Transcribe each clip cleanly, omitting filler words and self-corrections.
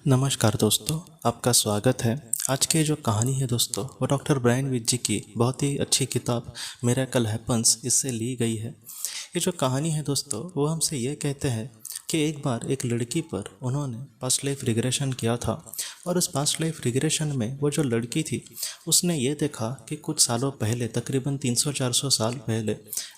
नमस्कार दोस्तों, आपका स्वागत है। आज की जो कहानी है दोस्तों, वो डॉक्टर ब्रायन विजी की बहुत ही अच्छी किताब मिरेकल हैपन्स इससे ली गई है। ये जो कहानी है दोस्तों, वो हमसे ये कहते हैं कि एक बार एक लड़की पर उन्होंने पास्ट लाइफ रिग्रेशन किया था। और उस पास्ट लाइफ रिग्रेशन में वो जो लड़की थी, उसने ये देखा कि कुछ सालों पहले, तकरीबन 300-400 साल पहले,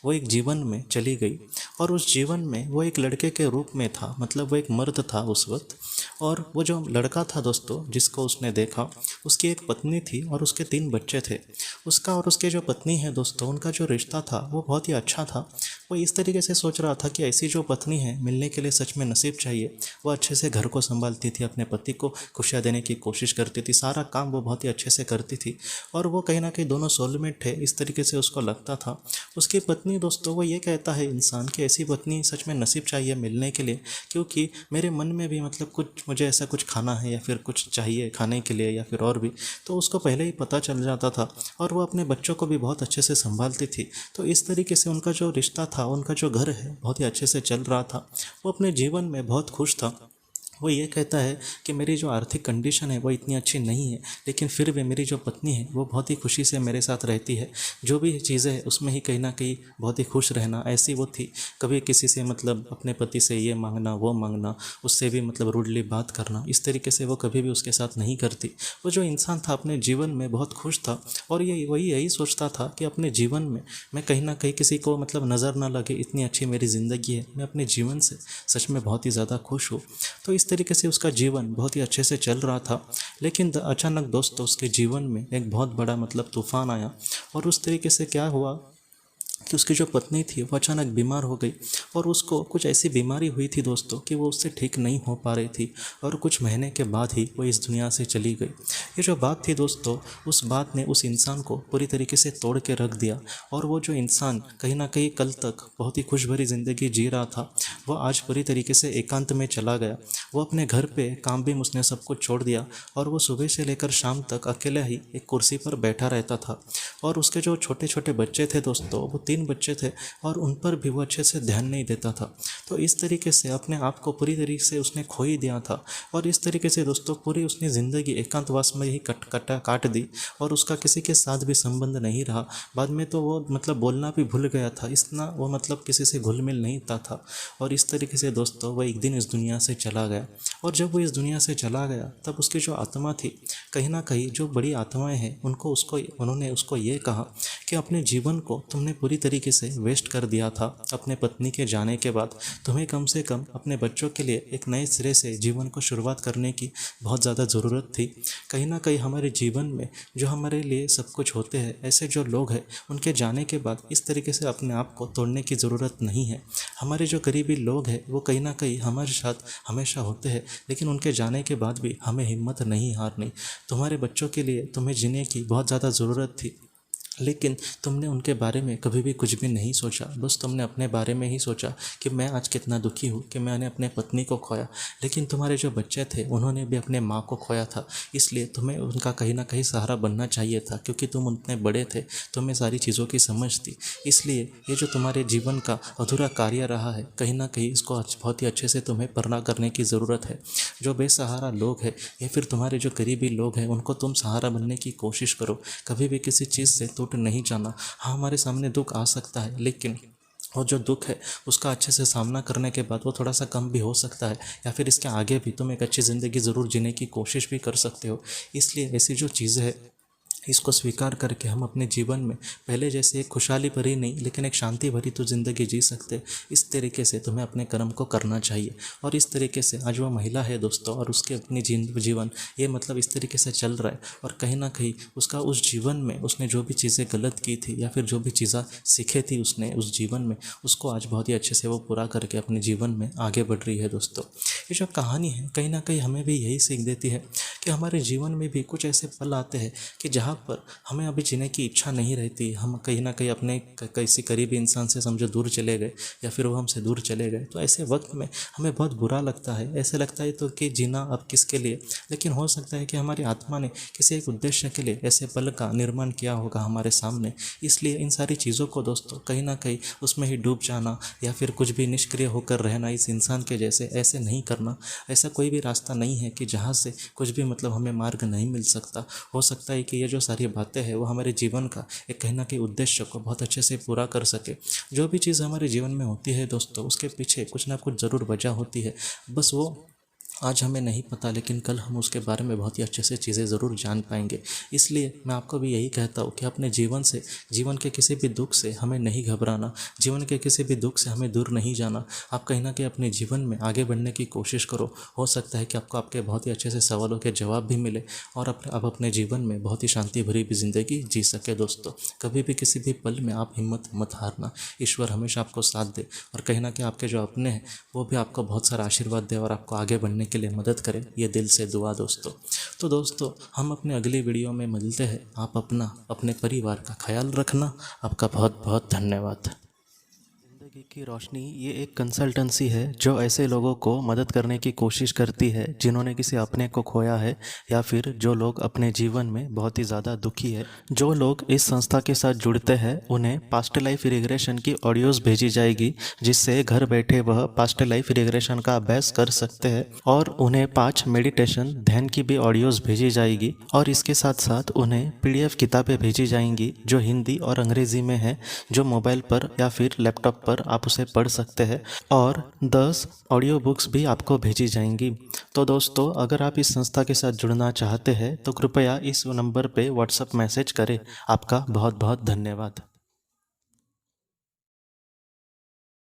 वो एक जीवन में चली गई। और उस जीवन में वो एक लड़के के रूप में था, मतलब वो एक मर्द था उस वक्त। और वो जो लड़का था दोस्तों, जिसको उसने देखा, उसकी एक पत्नी थी और उसके 3 बच्चे थे। उसका और उसके जो पत्नी है दोस्तों, उनका जो रिश्ता था वो बहुत ही अच्छा था। वो इस तरीके से सोच रहा था कि ऐसी जो पत्नी है मिलने के लिए सच में नसीब चाहिए। वो अच्छे से घर को संभालती थी, अपने पति को खुशियाँ देने की कोशिश करती थी, सारा काम वो बहुत ही अच्छे से करती थी। और वो कहीं ना कहीं दोनों सोलमेट थे, इस तरीके से उसको लगता था। उसकी पत्नी दोस्तों, वो ये कहता है इंसान कि ऐसी पत्नी सच में नसीब चाहिए मिलने के लिए, क्योंकि मेरे मन में भी मतलब कुछ मुझे ऐसा कुछ खाना है या फिर कुछ चाहिए खाने के लिए या फिर और भी, तो उसको पहले ही पता चल जाता था। और वो अपने बच्चों को भी बहुत अच्छे से संभालती थी। तो इस तरीके से उनका जो रिश्ता था, उनका जो घर है, बहुत ही अच्छे से चल रहा था। वो अपने जीवन में बहुत खुश था। वो ये कहता है कि मेरी जो आर्थिक कंडीशन है वो इतनी अच्छी नहीं है, लेकिन फिर भी मेरी जो पत्नी है वो बहुत ही खुशी से मेरे साथ रहती है। जो भी चीज़ें हैं उसमें ही कहीं ना कहीं बहुत ही खुश रहना, ऐसी वो थी। कभी किसी से मतलब अपने पति से ये मांगना वो मांगना, उससे भी मतलब रूडली बात करना, इस तरीके से वो कभी भी उसके साथ नहीं करती। वो जो इंसान था अपने जीवन में बहुत खुश था। और ये वही यही सोचता था कि अपने जीवन में मैं कहीं ना कहीं किसी को मतलब नज़र ना लगे, इतनी अच्छी मेरी ज़िंदगी है, मैं अपने जीवन से सच में बहुत ही ज़्यादा खुश हूँ। तो इस तरीके से उसका जीवन बहुत ही अच्छे से चल रहा था। लेकिन अचानक दोस्तों, उसके जीवन में एक बहुत बड़ा मतलब तूफान आया। और उस तरीके से क्या हुआ कि उसकी जो पत्नी थी वो अचानक बीमार हो गई। और उसको कुछ ऐसी बीमारी हुई थी दोस्तों कि वो उससे ठीक नहीं हो पा रही थी। और कुछ महीने के बाद ही वो इस दुनिया से चली गई। ये जो बात थी दोस्तों, उस बात ने उस इंसान को पूरी तरीके से तोड़ के रख दिया। और वो जो इंसान कहीं ना कहीं कल तक बहुत ही खुश भरी ज़िंदगी जी रहा था, वो आज पूरी तरीके से एकांत में चला गया। वो अपने घर पे काम भी उसने सब कुछ छोड़ दिया। और वो सुबह से लेकर शाम तक अकेला ही एक कुर्सी पर बैठा रहता था। और उसके जो छोटे छोटे बच्चे थे दोस्तों, वो 3 बच्चे थे, और उन पर भी वो अच्छे से ध्यान नहीं देता था। तो इस तरीके से अपने आप को पूरी तरीके से उसने खो ही दिया था। और इस तरीके से दोस्तों पूरी उसने ज़िंदगी एकांतवास में ही काट दी। और उसका किसी के साथ भी संबंध नहीं रहा। बाद में तो वो मतलब बोलना भी भूल गया था, इतना वो मतलब किसी से घुल मिल नहीं था। और इस तरीके से दोस्तों वो एक दिन इस दुनिया से चला गया। और जब वो इस दुनिया से चला गया, तब उसकी जो आत्मा थी, कहीं ना कहीं जो बड़ी आत्माएं हैं उन्होंने उसको ये कहा कि अपने जीवन को तुमने पूरी तरीके से वेस्ट कर दिया था। अपने पत्नी के जाने के बाद तुम्हें कम से कम अपने बच्चों के लिए एक नए सिरे से जीवन को शुरुआत करने की बहुत ज़्यादा ज़रूरत थी। कहीं ना कहीं हमारे जीवन में जो हमारे लिए सब कुछ होते हैं, ऐसे जो लोग हैं, उनके जाने के बाद इस तरीके से अपने आप को तोड़ने की ज़रूरत नहीं है। हमारे जो करीबी लोग हैं वो कहीं ना कहीं हमारे साथ हमेशा होते हैं, लेकिन उनके जाने के बाद भी हमें हिम्मत नहीं हारनी। तुम्हारे बच्चों के लिए तुम्हें जीने की बहुत ज़्यादा ज़रूरत थी, लेकिन तुमने उनके बारे में कभी भी कुछ भी नहीं सोचा। बस तुमने अपने बारे में ही सोचा कि मैं आज कितना दुखी हूँ कि मैंने अपने पत्नी को खोया। लेकिन तुम्हारे जो बच्चे थे उन्होंने भी अपने माँ को खोया था, इसलिए तुम्हें उनका कहीं ना कहीं सहारा बनना चाहिए था, क्योंकि तुम उतने बड़े थे, तुम्हें सारी चीज़ों की समझ थी। इसलिए ये जो तुम्हारे जीवन का अधूरा कार्य रहा है, कहीं ना कहीं इसको बहुत ही अच्छे से तुम्हें पूरा करने की ज़रूरत है। जो बेसहारा लोग हैं या फिर तुम्हारे जो करीबी लोग हैं, उनको तुम सहारा बनने की कोशिश करो। कभी भी किसी चीज़ से टूट नहीं जाना। हाँ, हमारे सामने दुख आ सकता है, लेकिन वो जो दुख है उसका अच्छे से सामना करने के बाद वो थोड़ा सा कम भी हो सकता है, या फिर इसके आगे भी तुम एक अच्छी ज़िंदगी ज़रूर जीने की कोशिश भी कर सकते हो। इसलिए ऐसी जो चीज़ें हैं, इसको स्वीकार करके हम अपने जीवन में पहले जैसे एक खुशहाली भरी नहीं, लेकिन एक शांति भरी तो ज़िंदगी जी सकते। इस तरीके से तुम्हें अपने कर्म को करना चाहिए। और इस तरीके से आज वो महिला है दोस्तों, और उसके अपनी जीवन ये मतलब इस तरीके से चल रहा है। और कहीं ना कहीं उसका उस जीवन में उसने जो भी चीज़ें गलत की थी या फिर जो भी चीज़ें सीखे थी उसने उस जीवन में, उसको आज बहुत ही अच्छे से वो पूरा करके अपने जीवन में आगे बढ़ रही है दोस्तों। ये जो कहानी है कहीं ना कहीं हमें भी यही सीख देती है कि हमारे जीवन में भी कुछ ऐसे पल आते हैं कि जहाँ पर हमें अभी जीने की इच्छा नहीं रहती, हम कहीं ना कहीं अपने किसी करीबी इंसान से समझो दूर चले गए या फिर वो हमसे दूर चले गए, तो ऐसे वक्त में हमें बहुत बुरा लगता है। ऐसे लगता है तो कि जीना अब किसके लिए। लेकिन हो सकता है कि हमारी आत्मा ने किसी एक उद्देश्य के लिए ऐसे पल का निर्माण किया होगा हमारे सामने। इसलिए इन सारी चीज़ों को दोस्तों कहीं ना कहीं उसमें ही डूब जाना या फिर कुछ भी निष्क्रिय होकर रहना इस इंसान के जैसे, ऐसे नहीं करना। ऐसा कोई भी रास्ता नहीं है कि जहाँ से कुछ भी हमें मार्ग नहीं मिल सकता। हो सकता है कि ये जो सारी बातें हैं वो हमारे जीवन का एक कहीं ना कहीं उद्देश्य को बहुत अच्छे से पूरा कर सके। जो भी चीज़ हमारे जीवन में होती है दोस्तों, उसके पीछे कुछ ना कुछ ज़रूर वजह होती है। बस वो आज हमें नहीं पता, लेकिन कल हम उसके बारे में बहुत ही अच्छे से चीज़ें ज़रूर जान पाएंगे। इसलिए मैं आपको भी यही कहता हूँ कि अपने जीवन से, जीवन के किसी भी दुख से हमें नहीं घबराना, जीवन के किसी भी दुख से हमें दूर नहीं जाना। आप कहीं ना कहीं अपने जीवन में आगे बढ़ने की कोशिश करो। हो सकता है कि आपको आपके बहुत ही अच्छे से सवालों के जवाब भी मिले और आप अपने जीवन में बहुत ही शांति भरी भी ज़िंदगी जी सके। दोस्तों, कभी भी किसी भी पल में आप हिम्मत मत हारना। ईश्वर हमेशा आपको साथ दे और कहीं ना कहीं आपके जो अपने हैं वो भी आपको बहुत सारा आशीर्वाद दे और आपको आगे बढ़ने के लिए मदद करें। ये दिल से दुआ दोस्तों। तो दोस्तों, हम अपने अगली वीडियो में मिलते हैं। आप अपना, अपने परिवार का ख्याल रखना। आपका बहुत बहुत धन्यवाद। ज़िंदगी की रोशनी ये एक कंसल्टेंसी है जो ऐसे लोगों को मदद करने की कोशिश करती है जिन्होंने किसी अपने को खोया है या फिर जो लोग अपने जीवन में बहुत ही ज़्यादा दुखी है। जो लोग इस संस्था के साथ जुड़ते हैं उन्हें पास्ट लाइफ रिग्रेशन की ऑडियोज़ भेजी जाएगी, जिससे घर बैठे वह पास्ट लाइफ रिग्रेशन का अभ्यास कर सकते हैं। और उन्हें 5 मेडिटेशन ध्यान की भी ऑडियोज़ भेजी जाएगी और इसके साथ साथ उन्हें PDF किताबें भेजी जाएंगी जो हिंदी और अंग्रेज़ी में है, जो मोबाइल पर या फिर लैपटॉप पर आप उसे पढ़ सकते हैं। और 10 ऑडियो बुक्स भी आपको भेजी जाएंगी। तो दोस्तों, अगर आप इस संस्था के साथ जुड़ना चाहते हैं तो कृपया इस नंबर पे व्हाट्सएप मैसेज करें। आपका बहुत बहुत धन्यवाद।